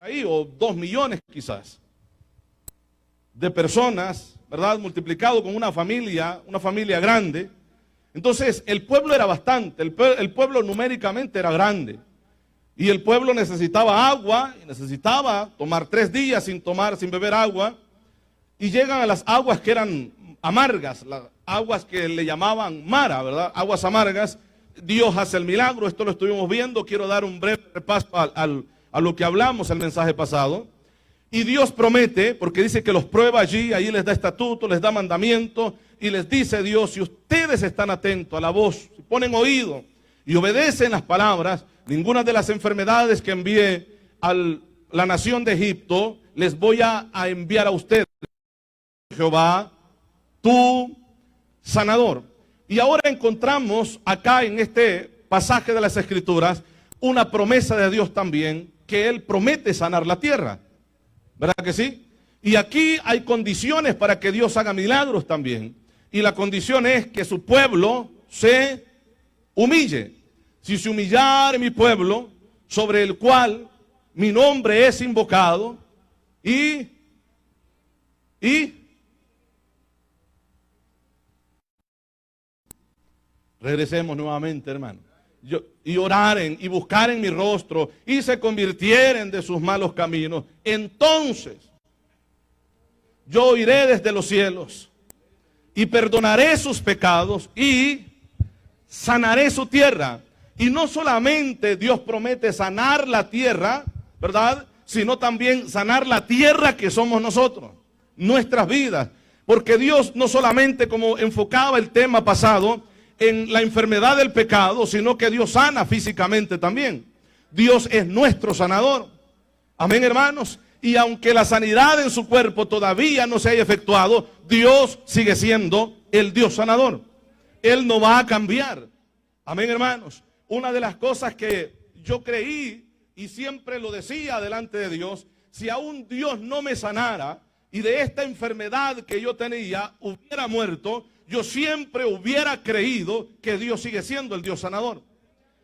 ahí, o 2 millones quizás, de personas, ¿verdad? Multiplicado con una familia grande. Entonces, el pueblo era bastante, el pueblo numéricamente era grande. Y el pueblo necesitaba agua, y necesitaba tomar 3 días sin beber agua. Y llegan a las aguas que eran amargas, las aguas que le llamaban Mara, ¿verdad? Aguas amargas. Dios hace el milagro, esto lo estuvimos viendo. Quiero dar un breve repaso a lo que hablamos el mensaje pasado. Y Dios promete, porque dice que los prueba allí, ahí les da estatuto, les da mandamiento, y les dice Dios, si ustedes están atentos a la voz, si ponen oído y obedecen las palabras, ninguna de las enfermedades que envié a la nación de Egipto, les voy a enviar a ustedes. Jehová, tu sanador. Y ahora encontramos acá en este pasaje de las Escrituras una promesa de Dios también, que Él promete sanar la tierra. ¿Verdad que sí? Y aquí hay condiciones para que Dios haga milagros también. Y la condición es que su pueblo se humille. Si se humillare mi pueblo, sobre el cual mi nombre es invocado, y regresemos nuevamente, hermano. Y oraren y buscaren mi rostro y se convirtieren de sus malos caminos, entonces yo oiré desde los cielos y perdonaré sus pecados y sanaré su tierra. Y no solamente Dios promete sanar la tierra, ¿verdad? Sino también sanar la tierra que somos nosotros, nuestras vidas. Porque Dios no solamente, como enfocaba el tema pasado, en la enfermedad del pecado, sino que Dios sana físicamente también. Dios es nuestro sanador. Amén, hermanos. Y aunque la sanidad en su cuerpo todavía no se haya efectuado, Dios sigue siendo el Dios sanador. Él no va a cambiar. Amén, hermanos. Una de las cosas que yo creí y siempre lo decía delante de Dios, si aún Dios no me sanara y de esta enfermedad que yo tenía hubiera muerto, yo siempre hubiera creído que Dios sigue siendo el Dios sanador.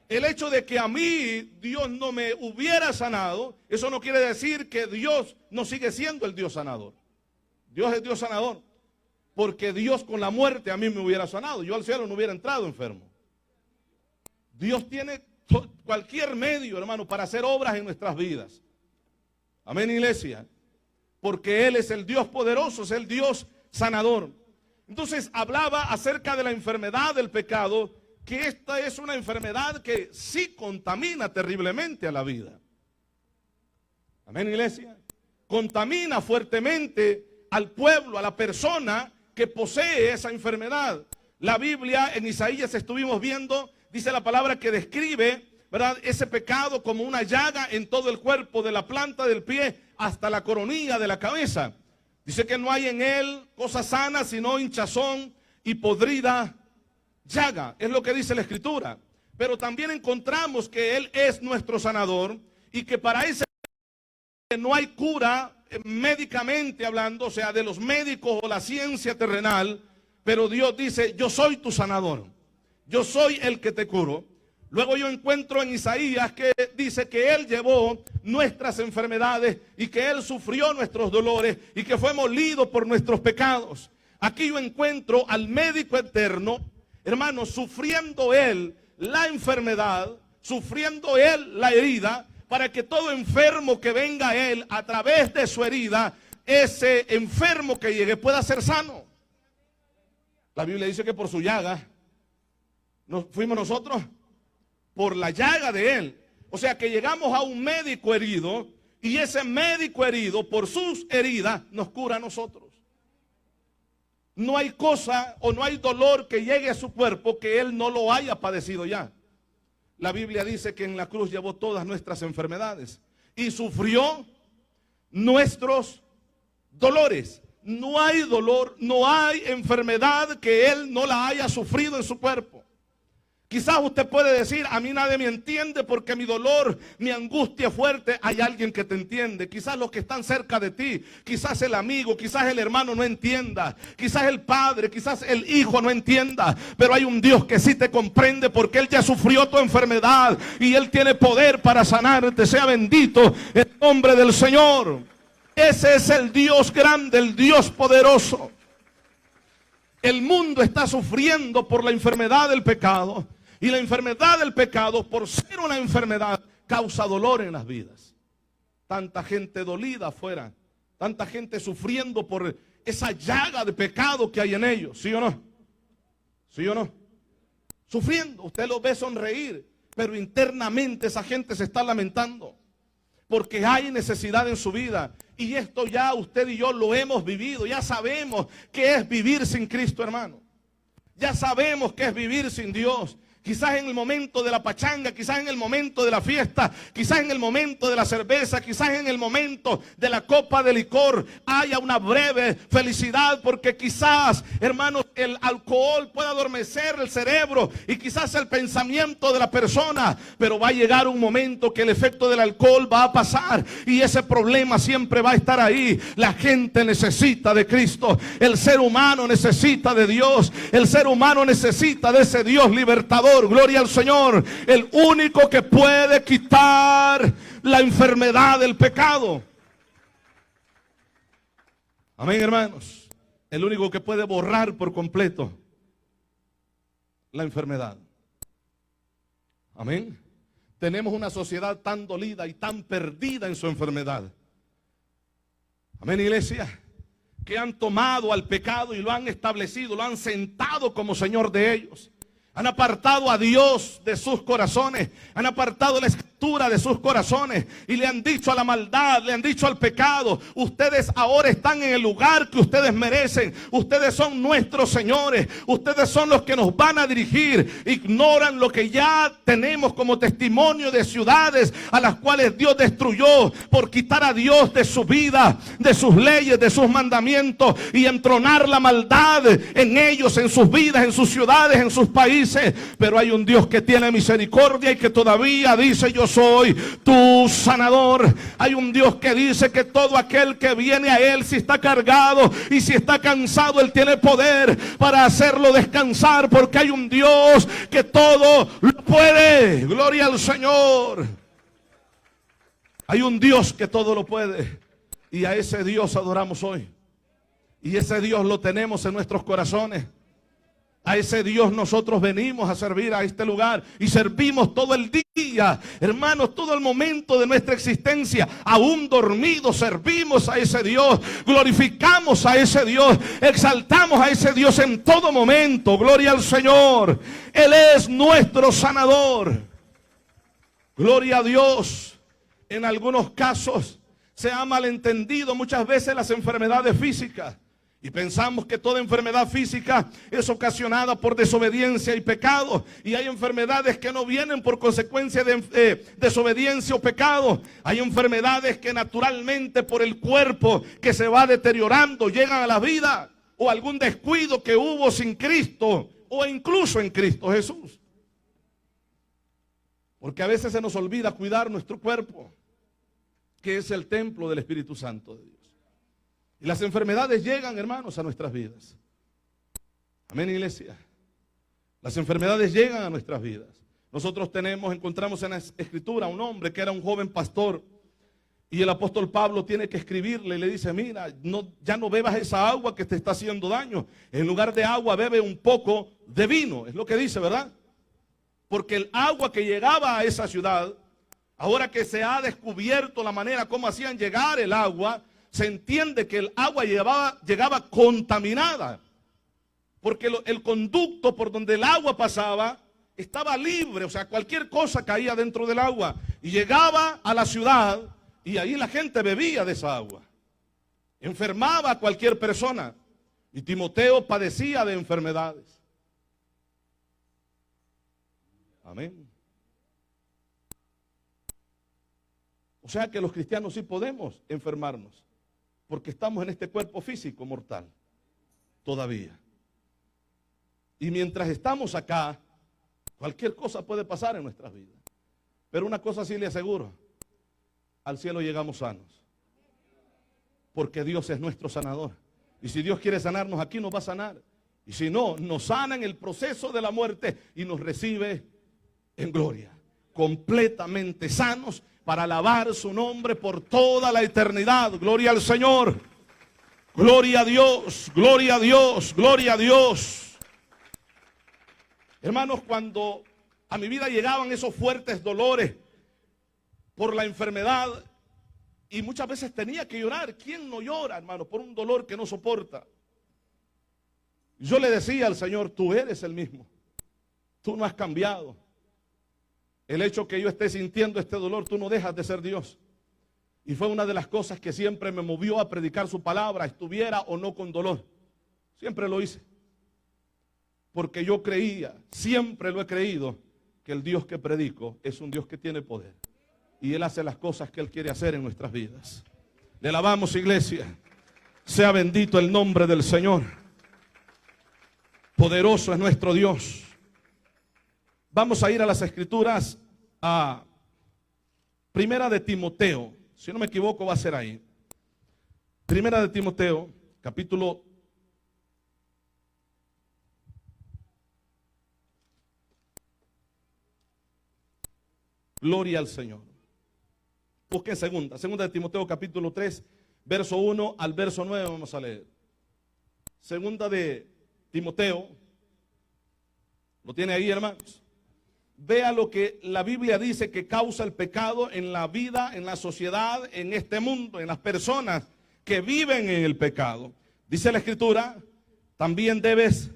El hecho de que a mí Dios no me hubiera sanado, eso no quiere decir que Dios no sigue siendo el Dios sanador. Dios es Dios sanador, porque Dios con la muerte a mí me hubiera sanado. Yo al cielo no hubiera entrado enfermo. Dios tiene cualquier medio, hermano, para hacer obras en nuestras vidas. Amén, iglesia. Porque Él es el Dios poderoso, es el Dios sanador. Entonces hablaba acerca de la enfermedad del pecado, que esta es una enfermedad que sí contamina terriblemente a la vida. Amén, iglesia. Contamina fuertemente al pueblo, a la persona que posee esa enfermedad. La Biblia en Isaías estuvimos viendo, dice la palabra que describe, ¿verdad?, ese pecado como una llaga en todo el cuerpo, de la planta del pie hasta la coronilla de la cabeza. Dice que no hay en él cosa sana, sino hinchazón y podrida llaga. Es lo que dice la Escritura. Pero también encontramos que Él es nuestro sanador y que para ese no hay cura médicamente hablando, o sea, de los médicos o la ciencia terrenal. Pero Dios dice, yo soy tu sanador. Yo soy el que te curo. Luego yo encuentro en Isaías que dice que Él llevó nuestras enfermedades y que Él sufrió nuestros dolores y que fue molido por nuestros pecados. Aquí yo encuentro al médico eterno, hermano, sufriendo Él la enfermedad, sufriendo Él la herida, para que todo enfermo que venga a Él a través de su herida, ese enfermo que llegue pueda ser sano. La Biblia dice que por su llaga fuimos nosotros, por la llaga de Él. O sea que llegamos a un médico herido y ese médico herido por sus heridas nos cura a nosotros. No hay cosa o no hay dolor que llegue a su cuerpo que Él no lo haya padecido ya. La Biblia dice que en la cruz llevó todas nuestras enfermedades y sufrió nuestros dolores. No hay dolor, no hay enfermedad que Él no la haya sufrido en su cuerpo. Quizás usted puede decir, a mí nadie me entiende porque mi dolor, mi angustia es fuerte. Hay alguien que te entiende. Quizás los que están cerca de ti, quizás el amigo, quizás el hermano no entienda. Quizás el padre, quizás el hijo no entienda. Pero hay un Dios que sí te comprende porque Él ya sufrió tu enfermedad y Él tiene poder para sanarte. Sea bendito el nombre del Señor. Ese es el Dios grande, el Dios poderoso. El mundo está sufriendo por la enfermedad del pecado. Y la enfermedad del pecado, por ser una enfermedad, causa dolor en las vidas. Tanta gente dolida afuera, tanta gente sufriendo por esa llaga de pecado que hay en ellos. ¿Sí o no? ¿Sí o no? Sufriendo. Usted los ve sonreír, pero internamente esa gente se está lamentando. Porque hay necesidad en su vida. Y esto ya usted y yo lo hemos vivido. Ya sabemos qué es vivir sin Cristo, hermano. Ya sabemos qué es vivir sin Dios. Quizás en el momento de la pachanga, quizás en el momento de la fiesta, quizás en el momento de la cerveza, quizás en el momento de la copa de licor haya una breve felicidad, porque quizás, hermanos, el alcohol puede adormecer el cerebro y quizás el pensamiento de la persona, pero va a llegar un momento que el efecto del alcohol va a pasar y ese problema siempre va a estar ahí. La gente necesita de Cristo, el ser humano necesita de Dios, el ser humano necesita de ese Dios libertador. Gloria al Señor, el único que puede quitar la enfermedad del pecado. Amén, hermanos. El único que puede borrar por completo la enfermedad. Amén. Tenemos una sociedad tan dolida y tan perdida en su enfermedad. Amén, iglesia. Que han tomado al pecado y lo han establecido, lo han sentado como Señor de ellos. Han apartado a Dios de sus corazones. Han apartado la escritura de sus corazones. Y le han dicho a la maldad, le han dicho al pecado: ustedes ahora están en el lugar que ustedes merecen. Ustedes son nuestros señores. Ustedes son los que nos van a dirigir. Ignoran lo que ya tenemos como testimonio de ciudades a las cuales Dios destruyó por quitar a Dios de su vida, de sus leyes, de sus mandamientos y entronar la maldad en ellos, en sus vidas, en sus ciudades, en sus países. Pero hay un Dios que tiene misericordia y que todavía dice: yo soy tu sanador. Hay un Dios que dice que todo aquel que viene a Él, si está cargado y si está cansado, Él tiene poder para hacerlo descansar, porque hay un Dios que todo lo puede. Gloria al Señor. Hay un Dios que todo lo puede y a ese Dios adoramos hoy. Y ese Dios lo tenemos en nuestros corazones. A ese Dios nosotros venimos a servir a este lugar y servimos todo el día, hermanos, todo el momento de nuestra existencia. Aún dormidos servimos a ese Dios, glorificamos a ese Dios, exaltamos a ese Dios en todo momento. Gloria al Señor. Él es nuestro sanador. Gloria a Dios. En algunos casos se ha malentendido muchas veces las enfermedades físicas. Y pensamos que toda enfermedad física es ocasionada por desobediencia y pecado. Y hay enfermedades que no vienen por consecuencia de desobediencia o pecado. Hay enfermedades que naturalmente por el cuerpo que se va deteriorando llegan a la vida. O algún descuido que hubo sin Cristo o incluso en Cristo Jesús. Porque a veces se nos olvida cuidar nuestro cuerpo, que es el templo del Espíritu Santo de Dios. Y las enfermedades llegan, hermanos, a nuestras vidas. Amén, iglesia. Las enfermedades llegan a nuestras vidas. Nosotros encontramos en la Escritura a un hombre que era un joven pastor. Y el apóstol Pablo tiene que escribirle y le dice: mira, ya no bebas esa agua que te está haciendo daño. En lugar de agua, bebe un poco de vino. Es lo que dice, ¿verdad? Porque el agua que llegaba a esa ciudad, ahora que se ha descubierto la manera como hacían llegar el agua, se entiende que el agua llegaba contaminada, porque el conducto por donde el agua pasaba estaba libre, o sea, cualquier cosa caía dentro del agua y llegaba a la ciudad y ahí la gente bebía de esa agua. Enfermaba a cualquier persona y Timoteo padecía de enfermedades. Amén. O sea que los cristianos sí podemos enfermarnos, porque estamos en este cuerpo físico mortal todavía. Y mientras estamos acá, Cualquier cosa puede pasar en nuestras vidas. Pero una cosa sí le aseguro, al cielo llegamos sanos. Porque Dios es nuestro sanador. Y si Dios quiere sanarnos aquí, nos va a sanar. Y si no, nos sana en el proceso de la muerte y nos recibe en gloria. Completamente sanos para alabar su nombre por toda la eternidad. Gloria al Señor. Gloria a Dios, gloria a Dios, gloria a Dios. Hermanos, cuando a mi vida llegaban esos fuertes dolores por la enfermedad, y muchas veces tenía que llorar. ¿Quién no llora, hermano, por un dolor que no soporta? Yo le decía al Señor, tú eres el mismo. Tú no has cambiado. El hecho que yo esté sintiendo este dolor, tú no dejas de ser Dios. Y fue una de las cosas que siempre me movió a predicar su palabra, estuviera o no con dolor. Siempre lo hice. Porque yo creía, siempre lo he creído, que el Dios que predico es un Dios que tiene poder. Y Él hace las cosas que Él quiere hacer en nuestras vidas. Le alabamos, iglesia. Sea bendito el nombre del Señor. Poderoso es nuestro Dios. Vamos a ir a las Escrituras, a Primera de Timoteo. Si no me equivoco, va a ser ahí. Primera de Timoteo, capítulo 3. Gloria al Señor. Busquen segunda de Timoteo capítulo 3, verso 1 al verso 9 vamos a leer. Segunda de Timoteo, ¿lo tiene ahí, hermanos? Vea lo que la Biblia dice que causa el pecado en la vida, en la sociedad, en este mundo, en las personas que viven en el pecado. Dice la Escritura, también debes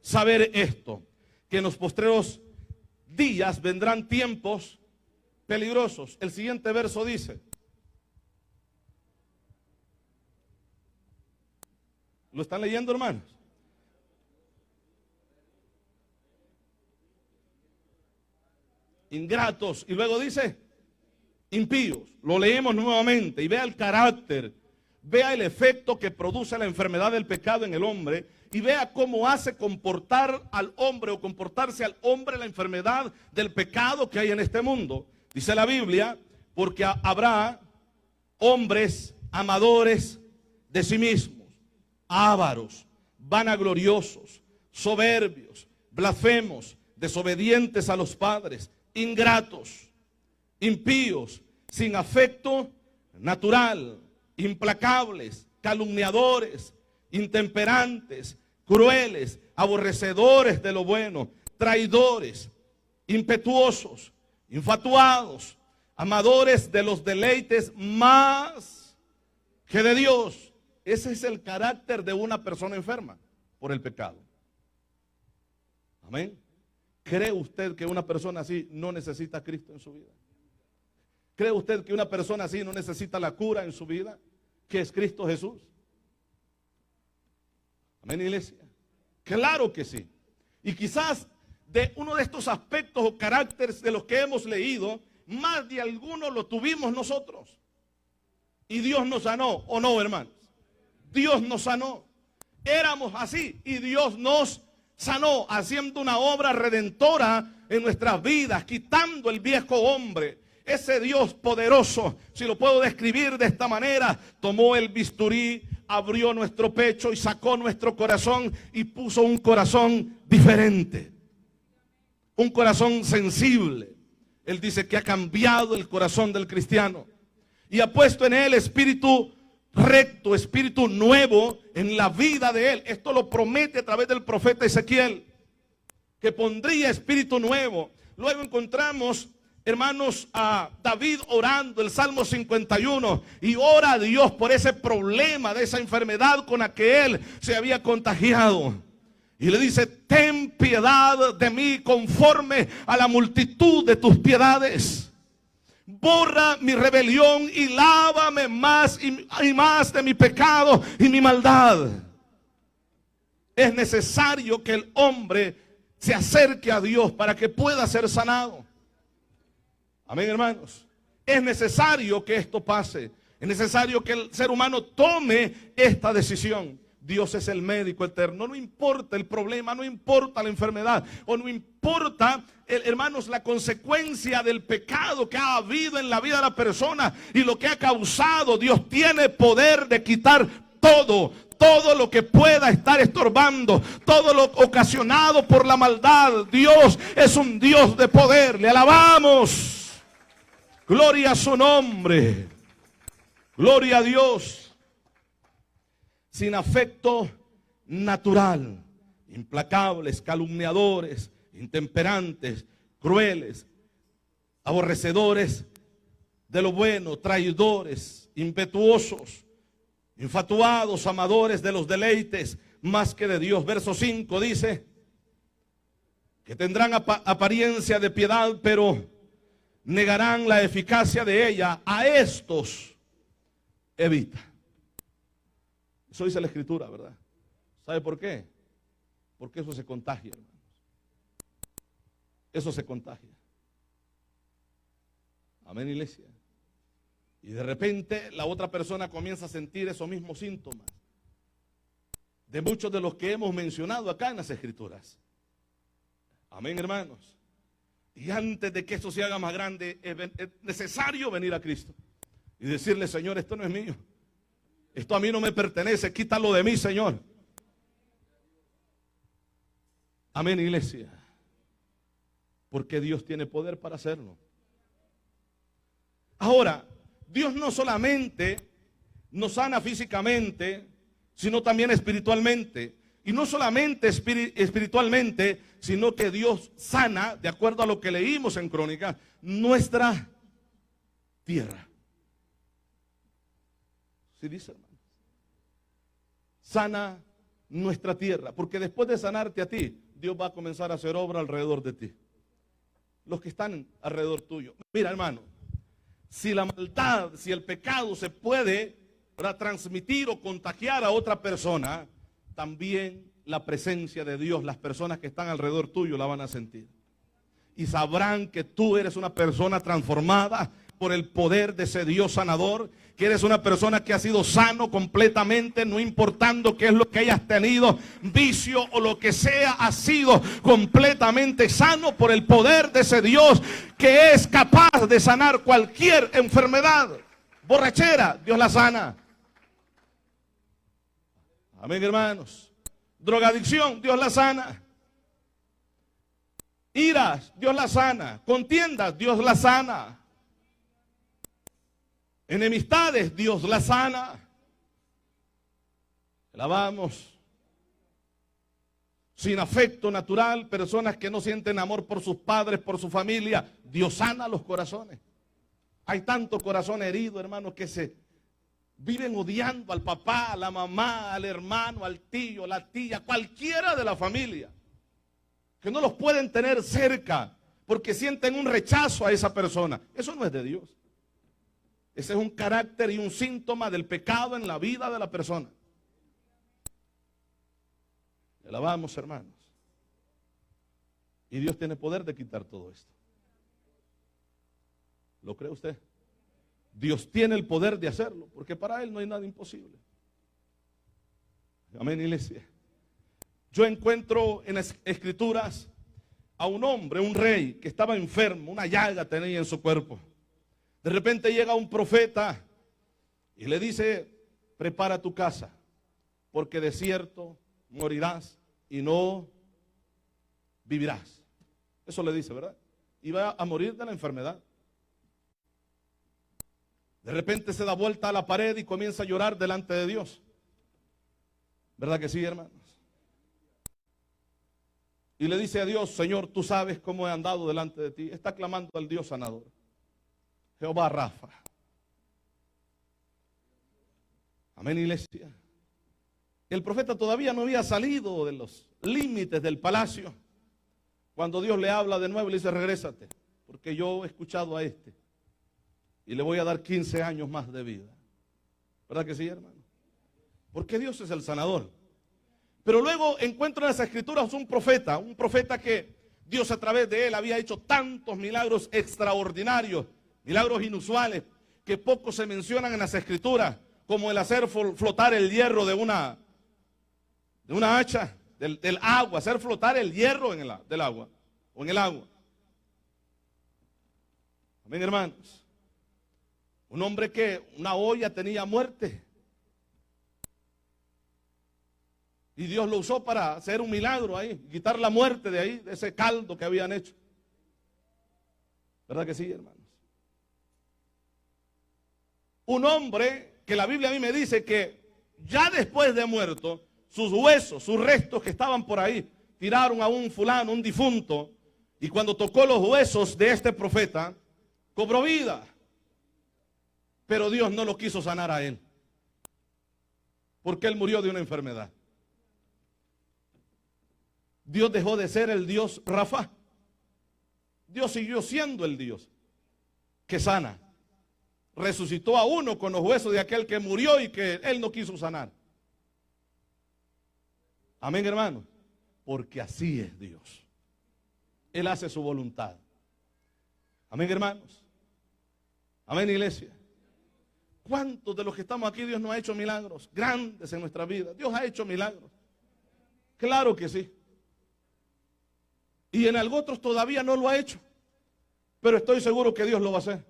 saber esto, que en los postreros días vendrán tiempos peligrosos. El siguiente verso dice, ¿lo están leyendo, hermanos? Ingratos, y luego dice impíos. Lo leemos nuevamente y vea el carácter, vea el efecto que produce la enfermedad del pecado en el hombre y vea cómo hace comportar al hombre o comportarse al hombre la enfermedad del pecado que hay en este mundo. Dice la Biblia, porque habrá hombres amadores de sí mismos, ávaros, vanagloriosos, soberbios, blasfemos, desobedientes a los padres, ingratos, impíos, sin afecto natural, implacables, calumniadores, intemperantes, crueles, aborrecedores de lo bueno, traidores, impetuosos, infatuados, amadores de los deleites más que de Dios. Ese es el carácter de una persona enferma por el pecado. Amén. ¿Cree usted que una persona así no necesita a Cristo en su vida? ¿Cree usted que una persona así no necesita la cura en su vida, que es Cristo Jesús? Amén, iglesia. Claro que sí. Y quizás de uno de estos aspectos o caracteres de los que hemos leído, más de alguno lo tuvimos nosotros. Y Dios nos sanó, ¿o no, hermanos? Dios nos sanó. Éramos así y Dios nos sanó, haciendo una obra redentora en nuestras vidas, quitando el viejo hombre. Ese Dios poderoso, si lo puedo describir de esta manera, tomó el bisturí, abrió nuestro pecho y sacó nuestro corazón y puso un corazón diferente, un corazón sensible. Él dice que ha cambiado el corazón del cristiano y ha puesto en él espíritu recto, espíritu nuevo en la vida de él. Esto lo promete a través del profeta Ezequiel, que pondría espíritu nuevo. Luego encontramos, hermanos, a David orando el Salmo 51 y ora a Dios por ese problema de esa enfermedad con la que él se había contagiado. Y le dice, ten piedad de mí conforme a la multitud de tus piedades. Borra mi rebelión y lávame más y más de mi pecado y mi maldad. Es necesario que el hombre se acerque a Dios para que pueda ser sanado. Amén, hermanos. Es necesario que esto pase. Es necesario que el ser humano tome esta decisión. Dios es el médico eterno. No importa el problema, no importa la enfermedad, o no importa, hermanos, la consecuencia del pecado que ha habido en la vida de la persona y lo que ha causado. Dios tiene poder de quitar todo lo que pueda estar estorbando, todo lo ocasionado por la maldad. Dios es un Dios de poder. Le alabamos. Gloria a su nombre. Gloria a Dios. Sin afecto natural, implacables, calumniadores, intemperantes, crueles, aborrecedores de lo bueno, traidores, impetuosos, infatuados, amadores de los deleites más que de Dios. Verso 5 dice que tendrán apariencia de piedad, pero negarán la eficacia de ella. A estos evita. Eso dice la Escritura, ¿verdad? ¿Sabe por qué? Porque eso se contagia, hermanos. Eso se contagia. Amén, iglesia. Y de repente la otra persona comienza a sentir esos mismos síntomas de muchos de los que hemos mencionado acá en las Escrituras. Amén, hermanos. Y antes de que esto se haga más grande, es necesario venir a Cristo y decirle: Señor, esto no es mío. Esto a mí no me pertenece. Quítalo de mí, Señor. Amén, iglesia. Porque Dios tiene poder para hacerlo. Ahora, Dios no solamente nos sana físicamente, sino también espiritualmente. Y no solamente espiritualmente, sino que Dios sana, de acuerdo a lo que leímos en Crónicas, nuestra tierra. ¿Sí dice, hermano? Sana nuestra tierra, porque después de sanarte a ti, Dios va a comenzar a hacer obra alrededor de ti. Los que están alrededor tuyo. Mira, hermano, si la maldad, si el pecado se puede transmitir o contagiar a otra persona, también la presencia de Dios, las personas que están alrededor tuyo la van a sentir. Y sabrán que tú eres una persona transformada por el poder de ese Dios sanador, que eres una persona que ha sido sano completamente, no importando qué es lo que hayas tenido, vicio o lo que sea, has sido completamente sano por el poder de ese Dios que es capaz de sanar cualquier enfermedad. Borrachera, Dios la sana. Amén, hermanos. Drogadicción, Dios la sana. Iras, Dios la sana. Contiendas, Dios la sana. Enemistades, Dios la sana. Alabamos. Sin afecto natural, personas que no sienten amor por sus padres, por su familia, Dios sana los corazones. Hay tantos corazones heridos, hermanos, que se viven odiando al papá, a la mamá, al hermano, al tío, la tía, cualquiera de la familia, que no los pueden tener cerca porque sienten un rechazo a esa persona. Eso no es de Dios. Ese es un carácter y un síntoma del pecado en la vida de la persona. Le alabamos, hermanos. Y Dios tiene poder de quitar todo esto. ¿Lo cree usted? Dios tiene el poder de hacerlo, porque para Él no hay nada imposible. Amén, iglesia. Yo encuentro en las Escrituras a un hombre, un rey, que estaba enfermo, una llaga tenía en su cuerpo. De repente llega un profeta y le dice: prepara tu casa, porque de cierto morirás y no vivirás. Eso le dice, ¿verdad? Y va a morir de la enfermedad. De repente se da vuelta a la pared y comienza a llorar delante de Dios. ¿Verdad que sí, hermanos? Y le dice a Dios: Señor, tú sabes cómo he andado delante de ti. Está clamando al Dios sanador, Jehová Rafa. Amén, iglesia. El profeta todavía no había salido de los límites del palacio cuando Dios le habla de nuevo y le dice: regrésate, porque yo he escuchado a este y le voy a dar 15 años más de vida. ¿Verdad que sí, hermano? Porque Dios es el sanador. Pero luego encuentro en las Escrituras un profeta que Dios a través de él había hecho tantos milagros extraordinarios, milagros inusuales, que pocos se mencionan en las Escrituras, como el hacer flotar el hierro de de una hacha, del agua, hacer flotar el hierro del agua, o en el agua. Amén, hermanos. Un hombre que una olla tenía muerte. Y Dios lo usó para hacer un milagro ahí, quitar la muerte de ahí, de ese caldo que habían hecho. ¿Verdad que sí, hermanos? Un hombre que la Biblia a mí me dice que ya después de muerto, sus huesos, sus restos que estaban por ahí, tiraron a un fulano, un difunto, y cuando tocó los huesos de este profeta, cobró vida. Pero Dios no lo quiso sanar a él, porque él murió de una enfermedad. Dios dejó de ser el Dios Rafa. Dios siguió siendo el Dios que sana. Resucitó a uno con los huesos de aquel que murió y que él no quiso sanar. Amén, hermano. Porque así es Dios. Él hace su voluntad. Amén, hermanos. Amén, iglesia. ¿Cuántos de los que estamos aquí Dios no ha hecho milagros grandes en nuestra vida? Dios ha hecho milagros. Claro que sí. Y en algo otros todavía no lo ha hecho. Pero estoy seguro que Dios lo va a hacer.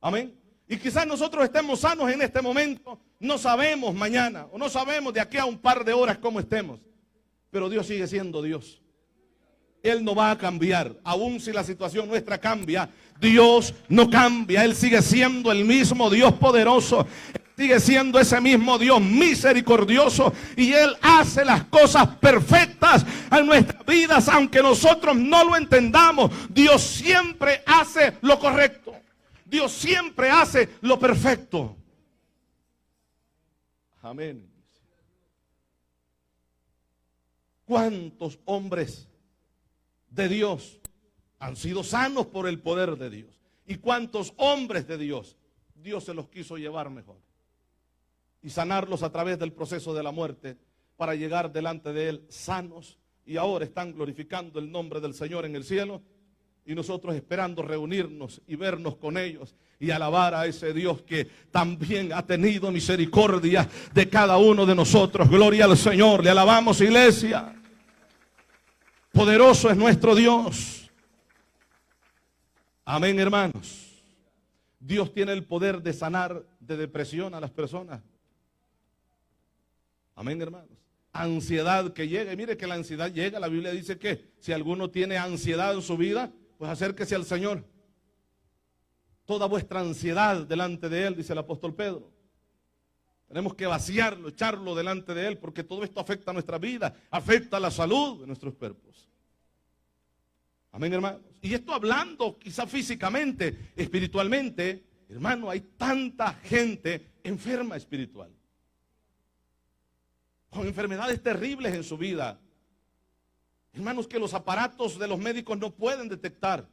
Amén. Y quizás nosotros estemos sanos en este momento. No sabemos mañana. O no sabemos de aquí a un par de horas cómo estemos. Pero Dios sigue siendo Dios. Él no va a cambiar. Aun si la situación nuestra cambia, Dios no cambia. Él sigue siendo el mismo Dios poderoso. Sigue siendo ese mismo Dios misericordioso, y Él hace las cosas perfectas en nuestras vidas, aunque nosotros no lo entendamos. Dios siempre hace lo correcto. Dios siempre hace lo perfecto. Amén. ¿Cuántos hombres de Dios han sido sanos por el poder de Dios? ¿Y cuántos hombres de Dios se los quiso llevar mejor y sanarlos a través del proceso de la muerte para llegar delante de Él sanos, y ahora están glorificando el nombre del Señor en el cielo, y nosotros esperando reunirnos y vernos con ellos y alabar a ese Dios que también ha tenido misericordia de cada uno de nosotros? Gloria al Señor. Le alabamos, iglesia. Poderoso es nuestro Dios. Amén, hermanos. Dios tiene el poder de sanar de depresión a las personas. Amén, hermanos. Ansiedad que llega. Y mire que la ansiedad llega. La Biblia dice que si alguno tiene ansiedad en su vida, pues acérquese al Señor. Toda vuestra ansiedad delante de Él, dice el apóstol Pedro. Tenemos que vaciarlo, echarlo delante de Él, porque todo esto afecta a nuestra vida, afecta a la salud de nuestros cuerpos. Amén, hermanos. Y esto hablando quizá físicamente, espiritualmente, hermano, hay tanta gente enferma espiritual, con enfermedades terribles en su vida. Hermanos, que los aparatos de los médicos no pueden detectar.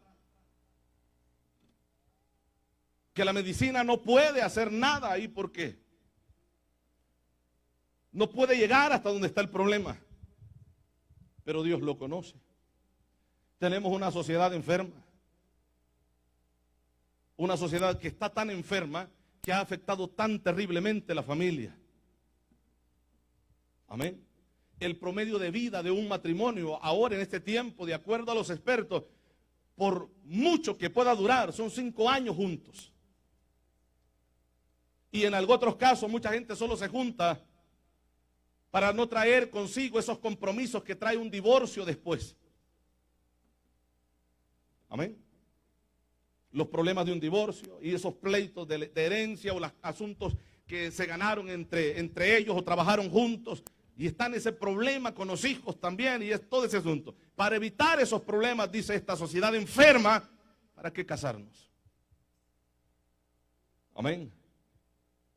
Que la medicina no puede hacer nada ahí. ¿Por qué? No puede llegar hasta donde está el problema. Pero Dios lo conoce. Tenemos una sociedad enferma. Una sociedad que está tan enferma que ha afectado tan terriblemente a la familia. Amén. El promedio de vida de un matrimonio ahora en este tiempo, de acuerdo a los expertos, por mucho que pueda durar, son 5 años juntos. Y en algunos otros casos mucha gente solo se junta para no traer consigo esos compromisos que trae un divorcio después. Amén. Los problemas de un divorcio y esos pleitos de herencia o los asuntos que se ganaron entre ellos o trabajaron juntos. Y está en ese problema con los hijos también, y es todo ese asunto. Para evitar esos problemas, dice esta sociedad enferma, ¿para qué casarnos? Amén.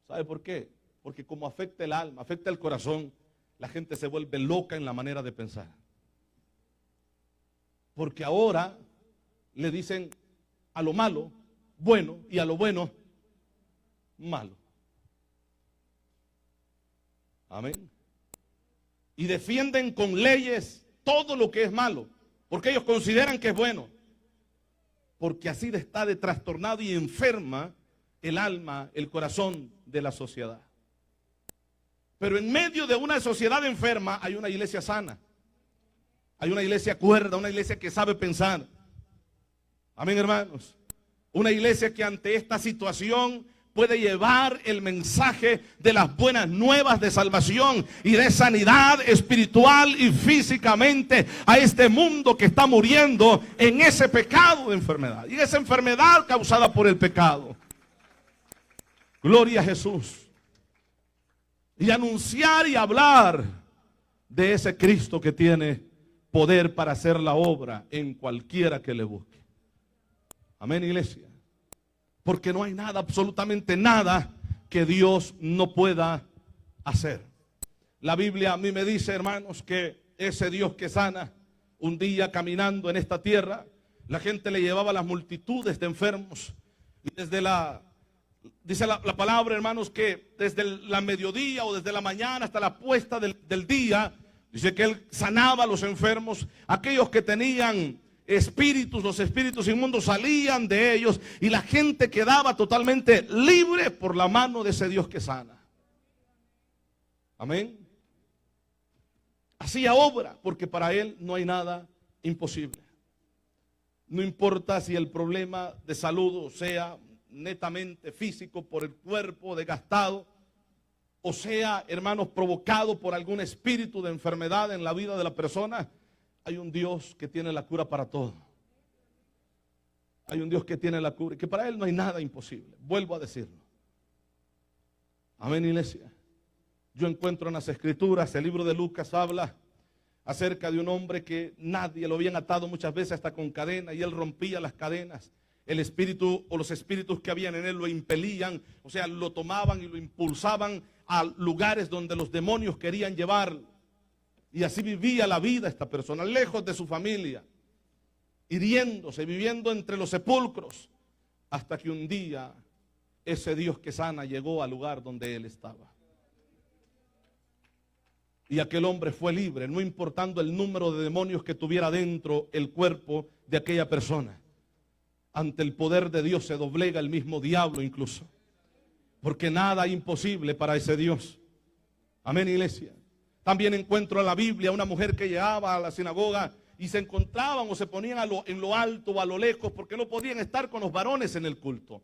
¿Sabe por qué? Porque como afecta el alma, afecta el corazón, la gente se vuelve loca en la manera de pensar. Porque ahora le dicen a lo malo, bueno, y a lo bueno, malo. Amén. Y defienden con leyes todo lo que es malo, porque ellos consideran que es bueno. Porque así está de trastornado y enferma el alma, el corazón de la sociedad. Pero en medio de una sociedad enferma hay una iglesia sana. Hay una iglesia cuerda, una iglesia que sabe pensar. Amén, hermanos. Una iglesia que ante esta situación puede llevar el mensaje de las buenas nuevas de salvación y de sanidad espiritual y físicamente a este mundo que está muriendo en ese pecado de enfermedad. Y esa enfermedad causada por el pecado. Gloria a Jesús. Y anunciar y hablar de ese Cristo que tiene poder para hacer la obra en cualquiera que le busque. Amén, iglesia. Porque no hay nada, absolutamente nada que Dios no pueda hacer. La Biblia a mí me dice, hermanos, que ese Dios que sana, un día caminando en esta tierra, la gente le llevaba las multitudes de enfermos. Y dice la palabra, hermanos, que desde la mediodía o desde la mañana hasta la puesta del día, dice que él sanaba a los enfermos, aquellos que tenían espíritus, los espíritus inmundos salían de ellos y la gente quedaba totalmente libre por la mano de ese Dios que sana. Amén. Hacía obra porque para él no hay nada imposible. No importa si el problema de salud sea netamente físico por el cuerpo desgastado, o sea, hermanos, provocado por algún espíritu de enfermedad en la vida de la persona. Hay un Dios que tiene la cura para todo. Hay un Dios que tiene la cura y que para él no hay nada imposible. Vuelvo a decirlo. Amén, iglesia. Yo encuentro en las escrituras, el libro de Lucas habla acerca de un hombre que nadie lo habían atado muchas veces hasta con cadena y él rompía las cadenas. El espíritu o los espíritus que habían en él lo impelían, o sea, lo tomaban y lo impulsaban a lugares donde los demonios querían llevarlo. Y así vivía la vida esta persona, lejos de su familia, hiriéndose, viviendo entre los sepulcros, hasta que un día ese Dios que sana llegó al lugar donde él estaba. Y aquel hombre fue libre, no importando el número de demonios que tuviera dentro el cuerpo de aquella persona. Ante el poder de Dios se doblega el mismo diablo incluso, porque nada es imposible para ese Dios. Amén, iglesia. También encuentro en la Biblia una mujer que llegaba a la sinagoga y se encontraban o se ponían en lo alto o a lo lejos porque no podían estar con los varones en el culto.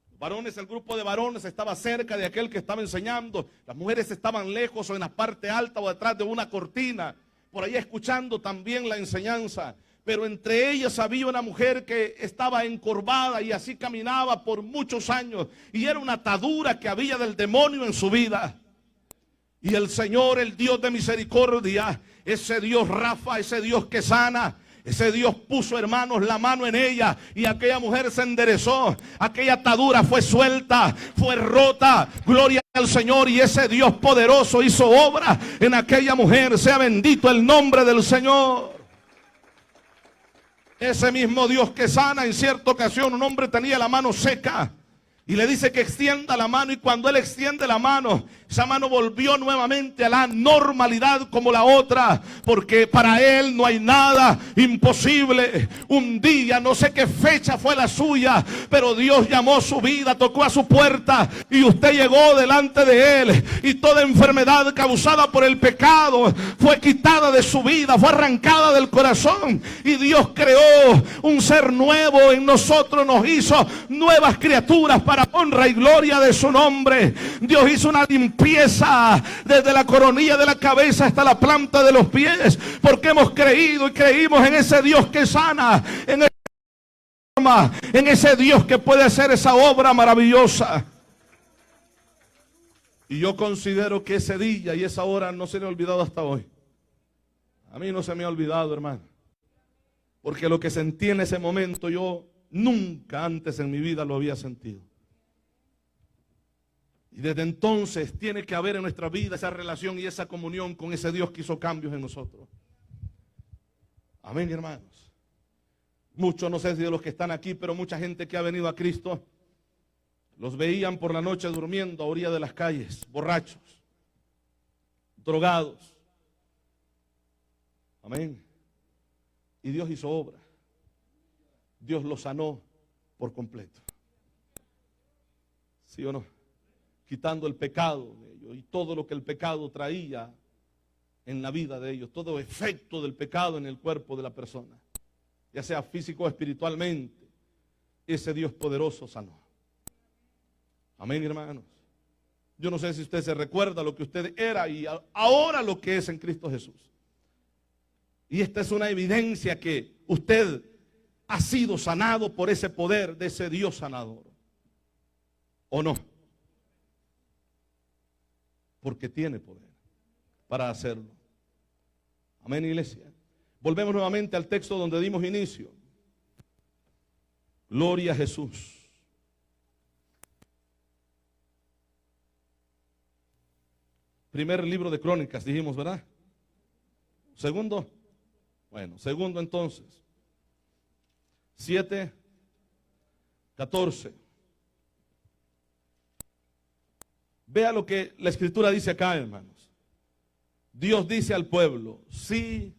Los varones, el grupo de varones estaba cerca de aquel que estaba enseñando. Las mujeres estaban lejos o en la parte alta o detrás de una cortina, por ahí escuchando también la enseñanza. Pero entre ellas había una mujer que estaba encorvada y así caminaba por muchos años. Y era una atadura que había del demonio en su vida. Y el Señor, el Dios de misericordia, ese Dios Rafa, ese Dios que sana, ese Dios puso, hermanos, la mano en ella y aquella mujer se enderezó. Aquella atadura fue suelta, fue rota. Gloria al Señor. Y ese Dios poderoso hizo obra en aquella mujer. Sea bendito el nombre del Señor. Ese mismo Dios que sana, en cierta ocasión un hombre tenía la mano seca y le dice que extienda la mano, y cuando él extiende la mano, esa mano volvió nuevamente a la normalidad como la otra, porque para él no hay nada imposible. Un día, no sé qué fecha fue la suya, pero Dios llamó su vida, tocó a su puerta y usted llegó delante de él, y toda enfermedad causada por el pecado fue quitada de su vida, fue arrancada del corazón, y Dios creó un ser nuevo en nosotros, nos hizo nuevas criaturas para honra y gloria de su nombre. Dios hizo una limpieza desde la coronilla de la cabeza hasta la planta de los pies, porque hemos creído y creímos en ese Dios que sana, en ese Dios que puede hacer esa obra maravillosa. Y yo considero que ese día y esa hora no se me ha olvidado hasta hoy. A mí no se me ha olvidado, hermano, porque lo que sentí en ese momento yo nunca antes en mi vida lo había sentido. Y desde entonces tiene que haber en nuestra vida esa relación y esa comunión con ese Dios que hizo cambios en nosotros. Amén, hermanos. Muchos, no sé si de los que están aquí, pero mucha gente que ha venido a Cristo, los veían por la noche durmiendo a orilla de las calles, borrachos, drogados. Amén. Y Dios hizo obra. Dios los sanó por completo. ¿Sí o no? quitando el pecado de ellos y todo lo que el pecado traía en la vida de ellos, todo efecto del pecado en el cuerpo de la persona, ya sea físico o espiritualmente. Ese Dios poderoso sanó. Amén, hermanos. Yo no sé si usted se recuerda lo que usted era y ahora lo que es en Cristo Jesús. Y esta es una evidencia que usted ha sido sanado por ese poder de ese Dios sanador. ¿O no? Porque tiene poder para hacerlo. Amén, iglesia. Volvemos nuevamente al texto donde dimos inicio. Gloria a Jesús. Primer libro de Crónicas, dijimos, ¿verdad? Segundo. Bueno, segundo entonces. 7:14. Vea lo que la Escritura dice acá, hermanos. Dios dice al pueblo, si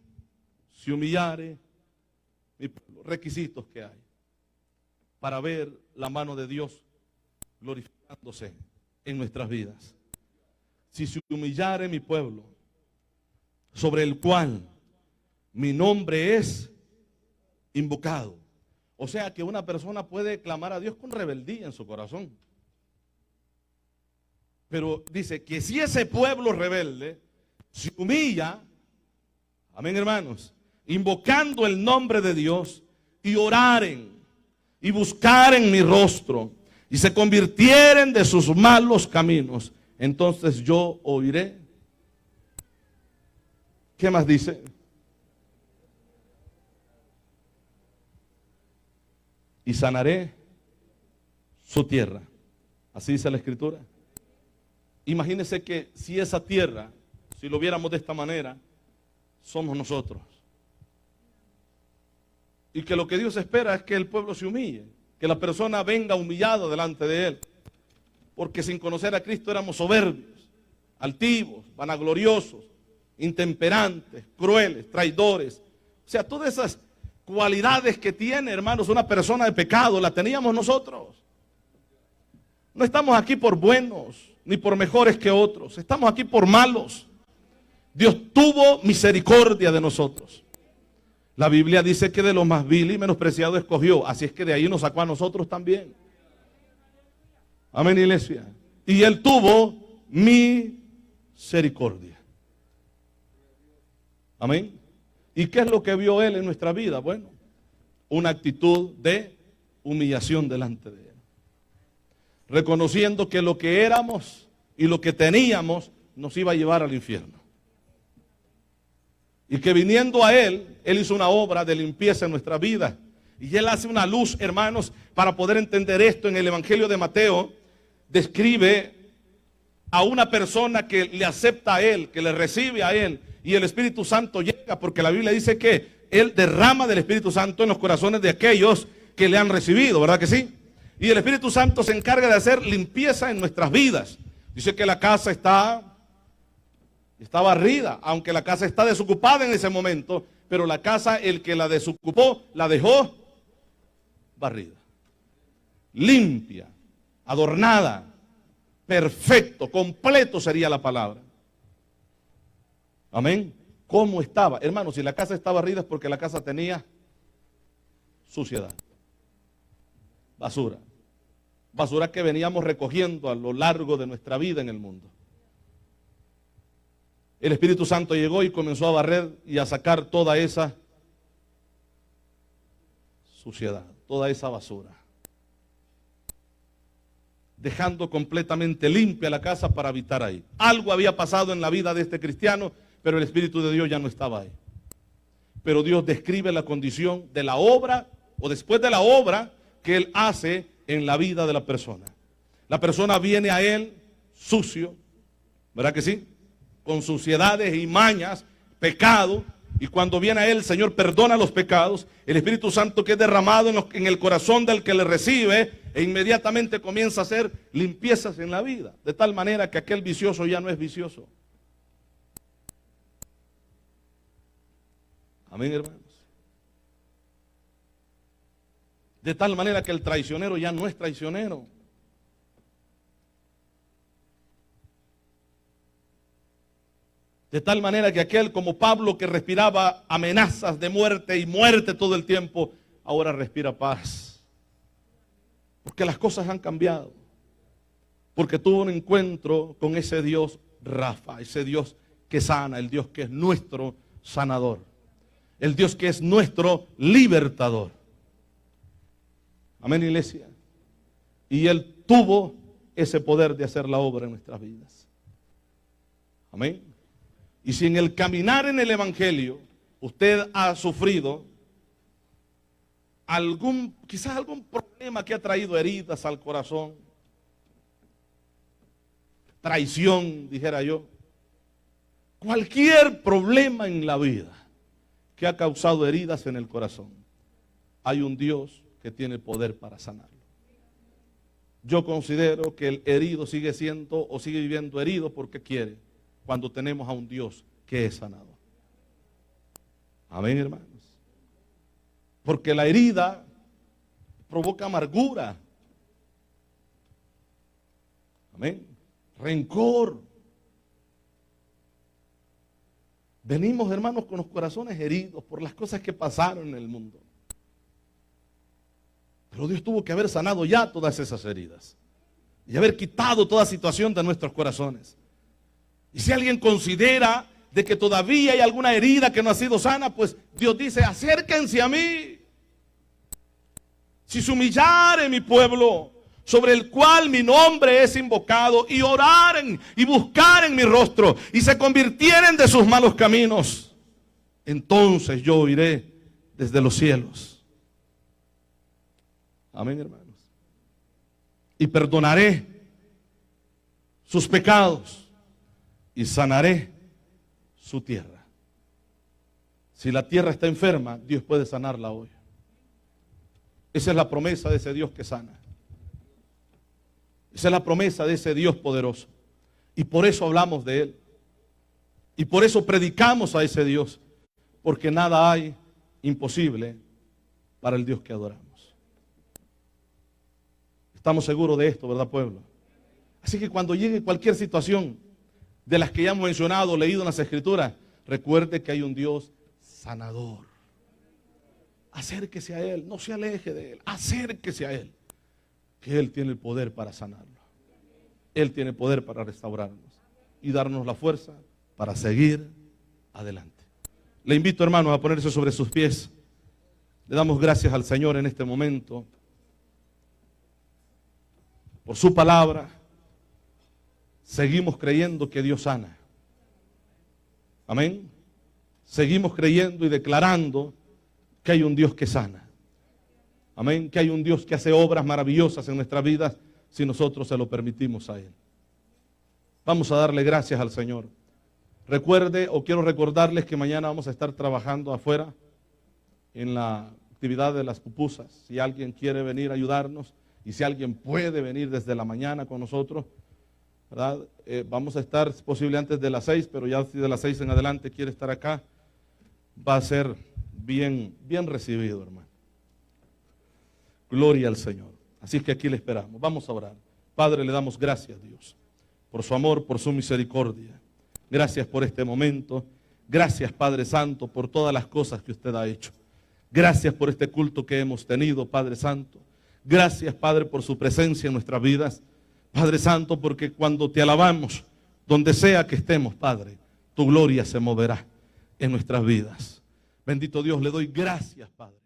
se humillare mi pueblo, requisitos que hay para ver la mano de Dios glorificándose en nuestras vidas. Si se humillare mi pueblo, sobre el cual mi nombre es invocado. O sea que una persona puede clamar a Dios con rebeldía en su corazón. Pero dice que si ese pueblo rebelde se humilla, amén, hermanos, invocando el nombre de Dios y oraren y buscaren mi rostro y se convirtieren de sus malos caminos, entonces yo oiré. ¿Qué más dice? Y sanaré su tierra. Así dice la Escritura. Imagínense que si esa tierra, si lo viéramos de esta manera, somos nosotros. Y que lo que Dios espera es que el pueblo se humille, que la persona venga humillada delante de Él. Porque sin conocer a Cristo éramos soberbios, altivos, vanagloriosos, intemperantes, crueles, traidores. O sea, todas esas cualidades que tiene, hermanos, una persona de pecado, la teníamos nosotros. No estamos aquí por buenos, ni por mejores que otros. Estamos aquí por malos. Dios tuvo misericordia de nosotros. La Biblia dice que de lo más vil y menospreciado escogió. Así es que de ahí nos sacó a nosotros también. Amén, iglesia. Y Él tuvo misericordia. Amén. ¿Y qué es lo que vio Él en nuestra vida? Bueno, una actitud de humillación delante de Él. Reconociendo que lo que éramos y lo que teníamos nos iba a llevar al infierno. Y que viniendo a Él, Él hizo una obra de limpieza en nuestra vida. Y Él hace una luz, hermanos, para poder entender esto. En el Evangelio de Mateo describe a una persona que le acepta a Él, que le recibe a Él. Y el Espíritu Santo llega, porque la Biblia dice que Él derrama del Espíritu Santo en los corazones de aquellos que le han recibido, ¿verdad que sí? Y el Espíritu Santo se encarga de hacer limpieza en nuestras vidas. Dice que la casa está barrida, aunque la casa está desocupada en ese momento, pero la casa, el que la desocupó, la dejó barrida, limpia, adornada, perfecto, completo sería la palabra. Amén. ¿Cómo estaba? Hermanos, si la casa está barrida es porque la casa tenía suciedad, basura. Basura que veníamos recogiendo a lo largo de nuestra vida en el mundo. El Espíritu Santo llegó y comenzó a barrer y a sacar toda esa suciedad, toda esa basura, dejando completamente limpia la casa para habitar ahí. Algo había pasado en la vida de este cristiano, pero el Espíritu de Dios ya no estaba ahí. Pero Dios describe la condición de la obra, o después de la obra que Él hace en la vida de la persona. La persona viene a Él sucio, ¿verdad que sí? Con suciedades y mañas, pecado, y cuando viene a Él, el Señor perdona los pecados. El Espíritu Santo que es derramado en el corazón del que le recibe, e inmediatamente comienza a hacer limpiezas en la vida, de tal manera que aquel vicioso ya no es vicioso. Amén, hermanos. De tal manera que el traicionero ya no es traicionero. De tal manera que aquel como Pablo que respiraba amenazas de muerte y muerte todo el tiempo, ahora respira paz. Porque las cosas han cambiado. Porque tuvo un encuentro con ese Dios Rafa, ese Dios que sana, el Dios que es nuestro sanador. El Dios que es nuestro libertador. Amén, iglesia. Y Él tuvo ese poder de hacer la obra en nuestras vidas. Amén. Y si en el caminar en el Evangelio usted ha sufrido quizás algún problema que ha traído heridas al corazón, traición, dijera yo, cualquier problema en la vida que ha causado heridas en el corazón, hay un Dios que tiene poder para sanarlo. Yo considero que el herido sigue siendo o sigue viviendo herido porque quiere, cuando tenemos a un Dios que es sanador. Amén, hermanos. Porque la herida provoca amargura. Amén. Rencor. Venimos, hermanos, con los corazones heridos por las cosas que pasaron en el mundo. Pero Dios tuvo que haber sanado ya todas esas heridas y haber quitado toda situación de nuestros corazones. Y si alguien considera de que todavía hay alguna herida que no ha sido sana, pues Dios dice, acérquense a mí. Si se humillare mi pueblo, sobre el cual mi nombre es invocado, y oraren y buscaren mi rostro, y se convirtieren de sus malos caminos, entonces yo oiré desde los cielos. Amén, hermanos. Y perdonaré sus pecados y sanaré su tierra. Si la tierra está enferma, Dios puede sanarla hoy. Esa es la promesa de ese Dios que sana. Esa es la promesa de ese Dios poderoso. Y por eso hablamos de Él. Y por eso predicamos a ese Dios. Porque nada hay imposible para el Dios que adoramos. Estamos seguros de esto, ¿verdad, pueblo? Así que cuando llegue cualquier situación de las que ya hemos mencionado, leído en las Escrituras, recuerde que hay un Dios sanador. Acérquese a Él, no se aleje de Él, acérquese a Él, que Él tiene el poder para sanarlo. Él tiene poder para restaurarnos y darnos la fuerza para seguir adelante. Le invito, hermanos, a ponerse sobre sus pies. Le damos gracias al Señor en este momento por su palabra. Seguimos creyendo que Dios sana. Amén. Seguimos creyendo y declarando que hay un Dios que sana. Amén. Que hay un Dios que hace obras maravillosas en nuestras vidas si nosotros se lo permitimos a Él. Vamos a darle gracias al Señor. Recuerde, o quiero recordarles que mañana vamos a estar trabajando afuera en la actividad de las pupusas. Si alguien quiere venir a ayudarnos y si alguien puede venir desde la mañana con nosotros, ¿verdad? Vamos a estar posible antes de las 6, pero ya si de las 6 en adelante quiere estar acá, va a ser bien recibido, hermano. Gloria al Señor. Así que aquí le esperamos. Vamos a orar. Padre, le damos gracias, Dios, por su amor, por su misericordia. Gracias por este momento. Gracias, Padre Santo, por todas las cosas que usted ha hecho. Gracias por este culto que hemos tenido, Padre Santo. Gracias, Padre, por su presencia en nuestras vidas. Padre Santo, porque cuando te alabamos, donde sea que estemos, Padre, tu gloria se moverá en nuestras vidas. Bendito Dios, le doy gracias, Padre.